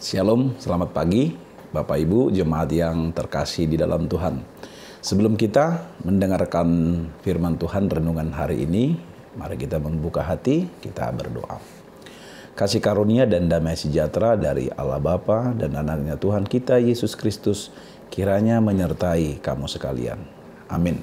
Shalom, selamat pagi Bapak Ibu jemaat yang terkasih di dalam Tuhan. Sebelum kita mendengarkan firman Tuhan renungan hari ini, mari kita membuka hati, kita berdoa. Kasih karunia dan damai sejahtera dari Allah Bapa dan anaknya Tuhan kita Yesus Kristus kiranya menyertai kamu sekalian. Amin.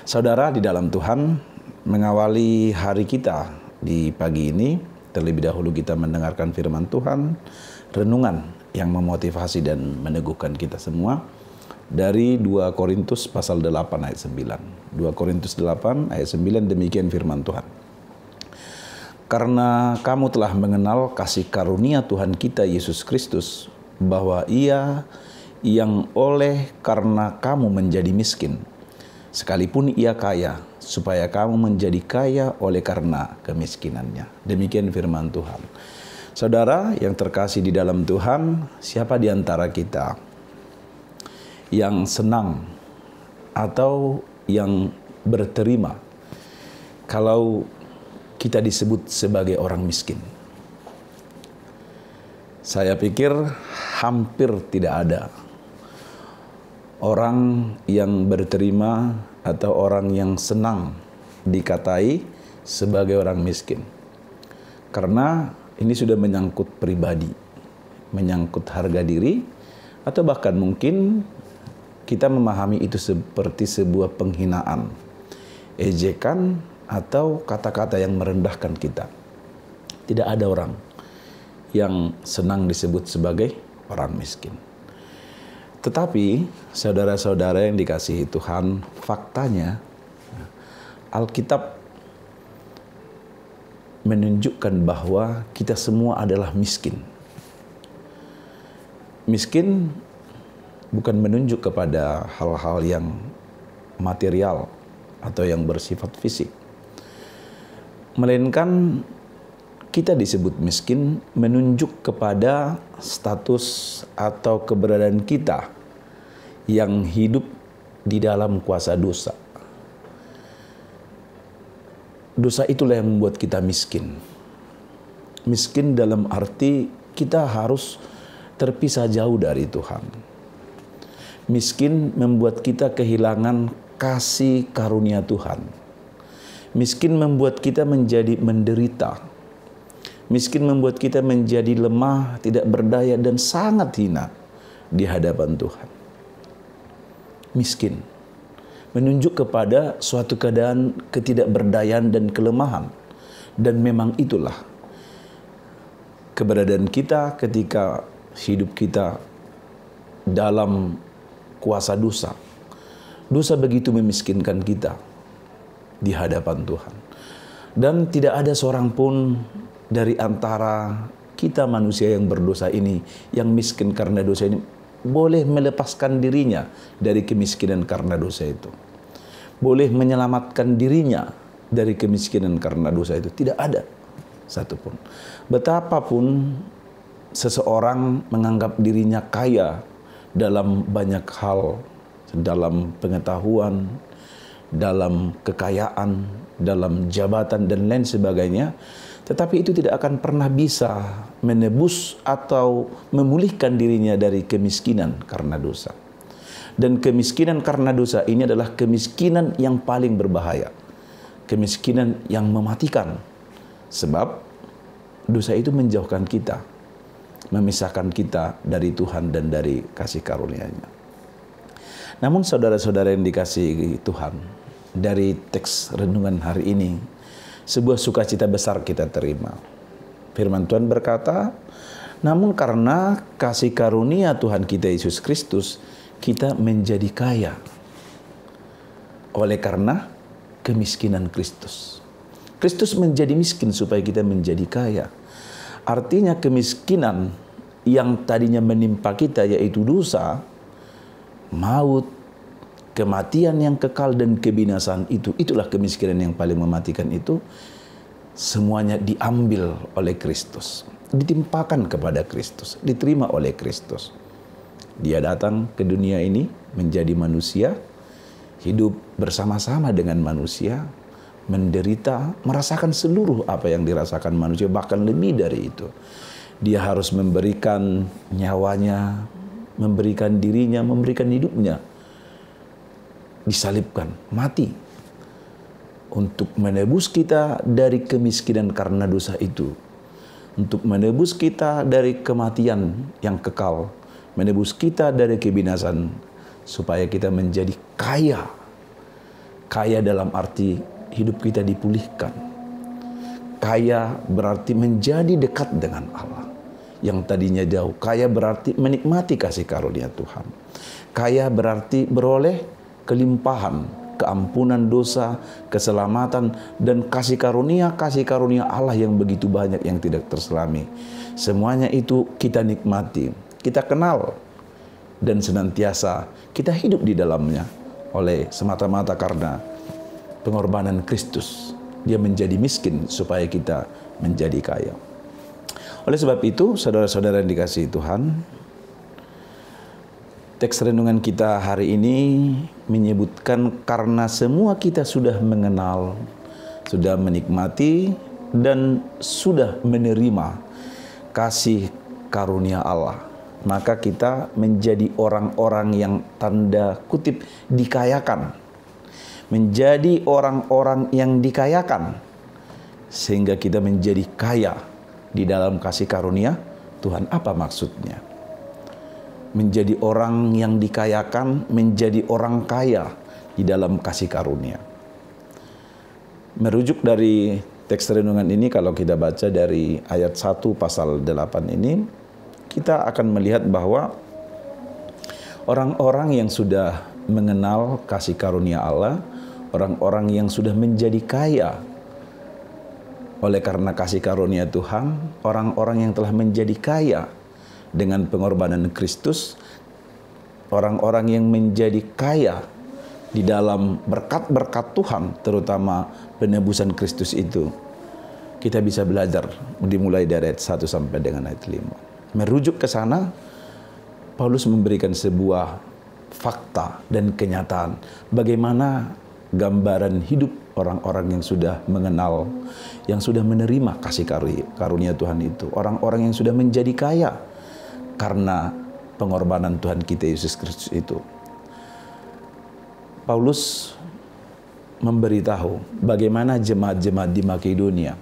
Saudara di dalam Tuhan, mengawali hari kita di pagi ini, terlebih dahulu kita mendengarkan firman Tuhan, renungan yang memotivasi dan meneguhkan kita semua dari 2 Korintus pasal 8 ayat 9. 2 Korintus 8 ayat 9 demikian firman Tuhan. Karena kamu telah mengenal kasih karunia Tuhan kita Yesus Kristus, bahwa Ia yang oleh karena kamu menjadi miskin, sekalipun Ia kaya, supaya kamu menjadi kaya oleh karena kemiskinannya. Demikian firman Tuhan. Saudara yang terkasih di dalam Tuhan, siapa di antara kita yang senang atau yang berterima kalau kita disebut sebagai orang miskin? Saya pikir hampir tidak ada orang yang berterima atau orang yang senang dikatai sebagai orang miskin. Karena ini sudah menyangkut pribadi, menyangkut harga diri, atau bahkan mungkin kita memahami itu seperti sebuah penghinaan, ejekan, atau kata-kata yang merendahkan kita. Tidak ada orang yang senang disebut sebagai orang miskin. Tetapi saudara-saudara yang dikasihi Tuhan, faktanya Alkitab menunjukkan bahwa kita semua adalah miskin. Miskin bukan menunjuk kepada hal-hal yang material atau yang bersifat fisik, melainkan kita disebut miskin menunjuk kepada status atau keberadaan kita yang hidup di dalam kuasa dosa. Dosa itulah yang membuat kita miskin. Miskin dalam arti kita harus terpisah jauh dari Tuhan. Miskin membuat kita kehilangan kasih karunia Tuhan. Miskin membuat kita menjadi menderita. Miskin membuat kita menjadi lemah, tidak berdaya, dan sangat hina di hadapan Tuhan. Miskin menunjuk kepada suatu keadaan ketidakberdayaan dan kelemahan. Dan memang itulah keberadaan kita ketika hidup kita dalam kuasa dosa. Dosa begitu memiskinkan kita di hadapan Tuhan. Dan tidak ada seorang pun dari antara kita manusia yang berdosa ini, yang miskin karena dosa ini, boleh melepaskan dirinya dari kemiskinan karena dosa itu. Boleh menyelamatkan dirinya dari kemiskinan karena dosa itu. Tidak ada satupun. Betapapun seseorang menganggap dirinya kaya dalam banyak hal, dalam pengetahuan, dalam kekayaan, dalam jabatan dan lain sebagainya, tetapi itu tidak akan pernah bisa menebus atau memulihkan dirinya dari kemiskinan karena dosa. Dan kemiskinan karena dosa ini adalah kemiskinan yang paling berbahaya. Kemiskinan yang mematikan. Sebab dosa itu menjauhkan kita, memisahkan kita dari Tuhan dan dari kasih karunia-Nya. Namun saudara-saudara yang dikasihi Tuhan, dari teks renungan hari ini, sebuah sukacita besar kita terima. Firman Tuhan berkata, namun karena kasih karunia Tuhan kita Yesus Kristus, kita menjadi kaya oleh karena kemiskinan Kristus. Kristus menjadi miskin supaya kita menjadi kaya. Artinya kemiskinan yang tadinya menimpa kita, yaitu dosa, maut, kematian yang kekal dan kebinasaan itu, itulah kemiskinan yang paling mematikan itu, semuanya diambil oleh Kristus, ditimpakan kepada Kristus, diterima oleh Kristus. Dia datang ke dunia ini menjadi manusia, hidup bersama-sama dengan manusia, menderita, merasakan seluruh apa yang dirasakan manusia, bahkan lebih dari itu. Dia harus memberikan nyawanya, memberikan dirinya, memberikan hidupnya. Disalibkan, mati. Untuk menebus kita dari kemiskinan karena dosa itu. Untuk menebus kita dari kematian yang kekal. Menebus kita dari kebinasan. Supaya kita menjadi kaya. Kaya dalam arti hidup kita dipulihkan. Kaya berarti menjadi dekat dengan Allah. Yang tadinya jauh. Kaya berarti menikmati kasih karunia Tuhan. Kaya berarti beroleh kelimpahan, keampunan dosa, keselamatan, dan kasih karunia Allah yang begitu banyak yang tidak terselami. Semuanya itu kita nikmati, kita kenal, dan senantiasa kita hidup di dalamnya oleh semata-mata karena pengorbanan Kristus. Dia menjadi miskin supaya kita menjadi kaya. Oleh sebab itu, saudara-saudara yang dikasihi Tuhan, teks renungan kita hari ini menyebutkan karena semua kita sudah mengenal, sudah menikmati, dan sudah menerima kasih karunia Allah. Maka kita menjadi orang-orang yang tanda kutip dikayakan. Menjadi orang-orang yang dikayakan. Sehingga kita menjadi kaya di dalam kasih karunia Tuhan. Apa maksudnya? Menjadi orang yang dikayakan, menjadi orang kaya di dalam kasih karunia. Merujuk dari teks renungan ini, kalau kita baca dari ayat 1 pasal 8 ini, kita akan melihat bahwa orang-orang yang sudah mengenal kasih karunia Allah, orang-orang yang sudah menjadi kaya oleh karena kasih karunia Tuhan, orang-orang yang telah menjadi kaya dengan pengorbanan Kristus, orang-orang yang menjadi kaya di dalam berkat-berkat Tuhan, terutama penebusan Kristus itu, kita bisa belajar dimulai dari ayat 1 sampai dengan ayat 5. Merujuk ke sana, Paulus memberikan sebuah fakta dan kenyataan bagaimana gambaran hidup orang-orang yang sudah mengenal, yang sudah menerima kasih karunia Tuhan itu. Orang-orang yang sudah menjadi kaya karena pengorbanan Tuhan kita Yesus Kristus itu. Paulus memberitahu bagaimana jemaat-jemaat di Makedonia,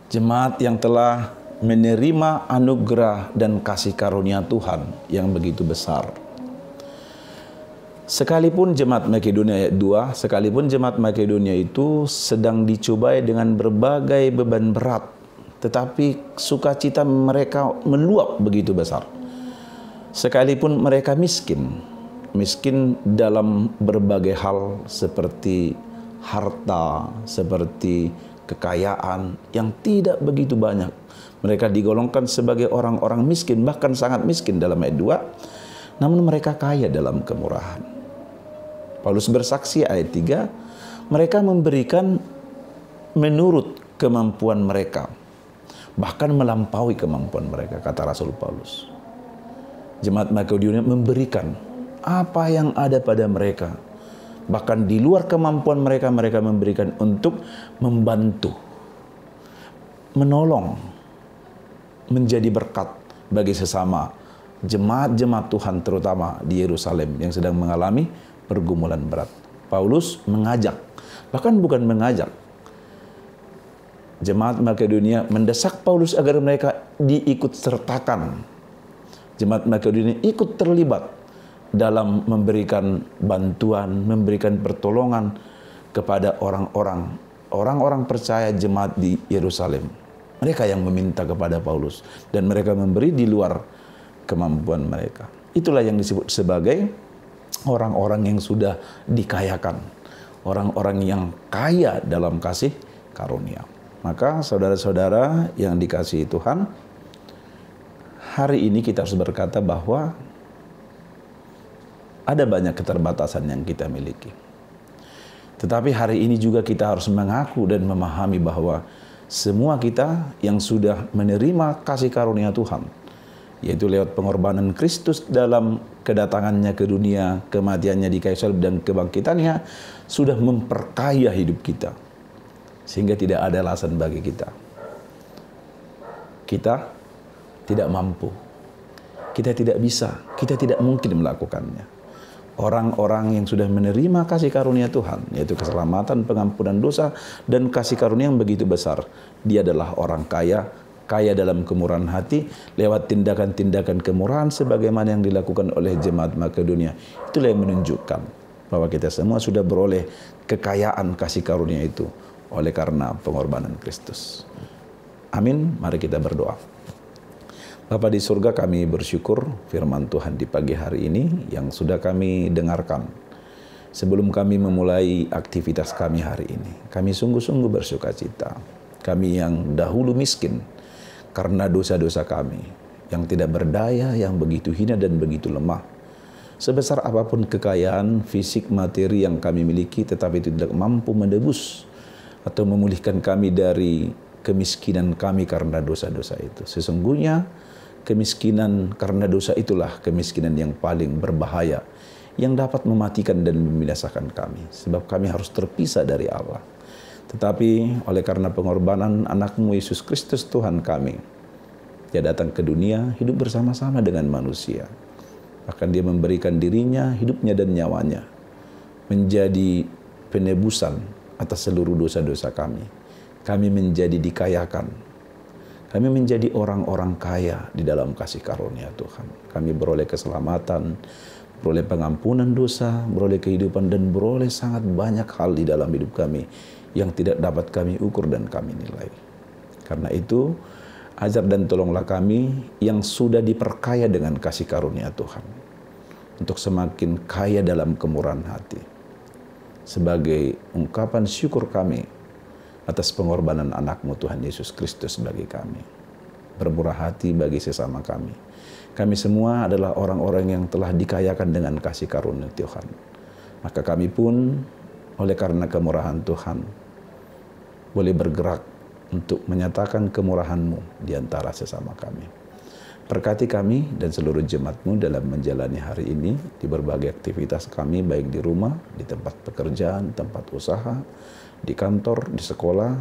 jemaat yang telah menerima anugerah dan kasih karunia Tuhan yang begitu besar. Sekalipun jemaat Makedonia ayat 2, sekalipun jemaat Makedonia itu sedang dicobai dengan berbagai beban berat, tetapi sukacita mereka meluap begitu besar. Sekalipun mereka miskin dalam berbagai hal seperti harta, seperti kekayaan yang tidak begitu banyak. Mereka digolongkan sebagai orang-orang miskin, bahkan sangat miskin dalam ayat 2, namun mereka kaya dalam kemurahan. Paulus bersaksi ayat 3, mereka memberikan menurut kemampuan mereka, bahkan melampaui kemampuan mereka, kata Rasul Paulus. Jemaat Makedonia memberikan apa yang ada pada mereka, bahkan di luar kemampuan mereka, mereka memberikan untuk membantu, menolong, menjadi berkat bagi sesama jemaat-jemaat Tuhan, terutama di Yerusalem yang sedang mengalami pergumulan berat. Paulus mengajak, bahkan bukan mengajak, jemaat Makedonia mendesak Paulus agar mereka diikut sertakan. Jemaat Makedonia ikut terlibat dalam memberikan bantuan, memberikan pertolongan kepada orang-orang percaya jemaat di Yerusalem. Mereka yang meminta kepada Paulus dan mereka memberi di luar kemampuan mereka. Itulah yang disebut sebagai orang-orang yang sudah dikayakan, orang-orang yang kaya dalam kasih karunia. Maka saudara-saudara yang dikasihi Tuhan, hari ini kita harus berkata bahwa ada banyak keterbatasan yang kita miliki. Tetapi hari ini juga kita harus mengaku dan memahami bahwa semua kita yang sudah menerima kasih karunia Tuhan, yaitu lewat pengorbanan Kristus dalam kedatangannya ke dunia, kematiannya di kayu salib dan kebangkitannya, sudah memperkaya hidup kita. Sehingga tidak ada alasan bagi kita kita tidak mampu. Kita tidak bisa, kita tidak mungkin melakukannya. Orang-orang yang sudah menerima kasih karunia Tuhan, yaitu keselamatan, pengampunan dosa, dan kasih karunia yang begitu besar. Dia adalah orang kaya, kaya dalam kemurahan hati, lewat tindakan-tindakan kemurahan sebagaimana yang dilakukan oleh jemaat Makedonia. Itulah yang menunjukkan bahwa kita semua sudah beroleh kekayaan kasih karunia itu oleh karena pengorbanan Kristus. Amin, mari kita berdoa. Bapa di surga, kami bersyukur firman Tuhan di pagi hari ini yang sudah kami dengarkan. Sebelum kami memulai aktivitas kami hari ini, kami sungguh-sungguh bersuka cita. Kami yang dahulu miskin karena dosa-dosa kami, yang tidak berdaya, yang begitu hina dan begitu lemah. Sebesar apapun kekayaan fisik materi yang kami miliki, tetapi itu tidak mampu menebus atau memulihkan kami dari kemiskinan kami karena dosa-dosa itu. Sesungguhnya kemiskinan karena dosa itulah kemiskinan yang paling berbahaya, yang dapat mematikan dan membinasakan kami, sebab kami harus terpisah dari Allah. Tetapi oleh karena pengorbanan anak-Mu Yesus Kristus Tuhan kami, Dia datang ke dunia hidup bersama-sama dengan manusia. Bahkan Dia memberikan dirinya, hidupnya dan nyawanya menjadi penebusan atas seluruh dosa-dosa kami. Kami menjadi dikayakan. Kami menjadi orang-orang kaya di dalam kasih karunia Tuhan. Kami beroleh keselamatan, beroleh pengampunan dosa, beroleh kehidupan, dan beroleh sangat banyak hal di dalam hidup kami yang tidak dapat kami ukur dan kami nilai. Karena itu, ajar dan tolonglah kami yang sudah diperkaya dengan kasih karunia Tuhan untuk semakin kaya dalam kemurahan hati. Sebagai ungkapan syukur kami atas pengorbanan anak-Mu Tuhan Yesus Kristus bagi kami. Bermurah hati bagi sesama kami. Kami semua adalah orang-orang yang telah dikayakan dengan kasih karunia Tuhan. Maka kami pun oleh karena kemurahan Tuhan boleh bergerak untuk menyatakan kemurahan-Mu di antara sesama kami. Berkati kami dan seluruh jemaat-Mu dalam menjalani hari ini di berbagai aktivitas kami, baik di rumah, di tempat pekerjaan, tempat usaha, di kantor, di sekolah,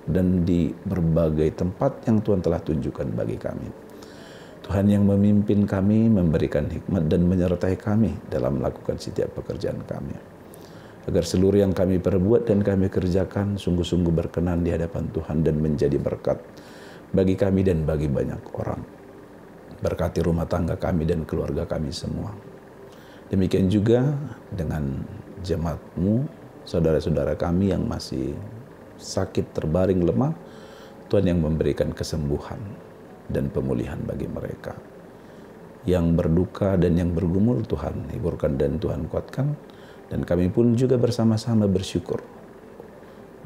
dan di berbagai tempat yang Tuhan telah tunjukkan bagi kami. Tuhan yang memimpin kami, memberikan hikmat dan menyertai kami dalam melakukan setiap pekerjaan kami. Agar seluruh yang kami perbuat dan kami kerjakan sungguh-sungguh berkenan di hadapan Tuhan dan menjadi berkat bagi kami dan bagi banyak orang. Berkati rumah tangga kami dan keluarga kami semua. Demikian juga dengan jemaat-Mu, saudara-saudara kami yang masih sakit, terbaring, lemah, Tuhan yang memberikan kesembuhan dan pemulihan bagi mereka. Yang berduka dan yang bergumul, Tuhan hiburkan dan Tuhan kuatkan. Dan kami pun juga bersama-sama bersyukur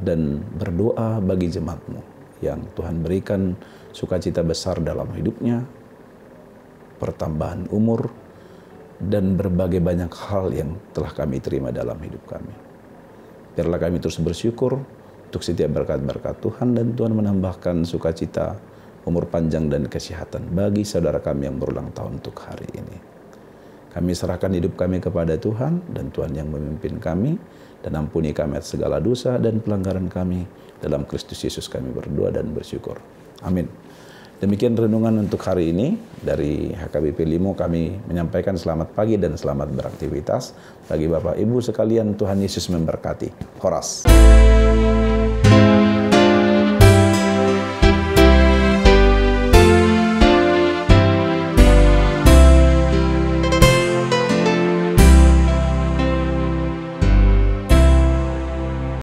dan berdoa bagi jemaat-Mu yang Tuhan berikan sukacita besar dalam hidupnya, pertambahan umur, dan berbagai banyak hal yang telah kami terima dalam hidup kami. Biarlah kami terus bersyukur untuk setiap berkat-berkat Tuhan, dan Tuhan menambahkan sukacita, umur panjang dan kesehatan bagi saudara kami yang berulang tahun untuk hari ini. Kami serahkan hidup kami kepada Tuhan, dan Tuhan yang memimpin kami, dan ampuni kami atas segala dosa dan pelanggaran kami. Dalam Kristus Yesus kami berdoa dan bersyukur. Amin. Demikian renungan untuk hari ini. Dari HKBP Limo kami menyampaikan selamat pagi dan selamat beraktivitas. Bagi Bapak Ibu sekalian, Tuhan Yesus memberkati. Horas.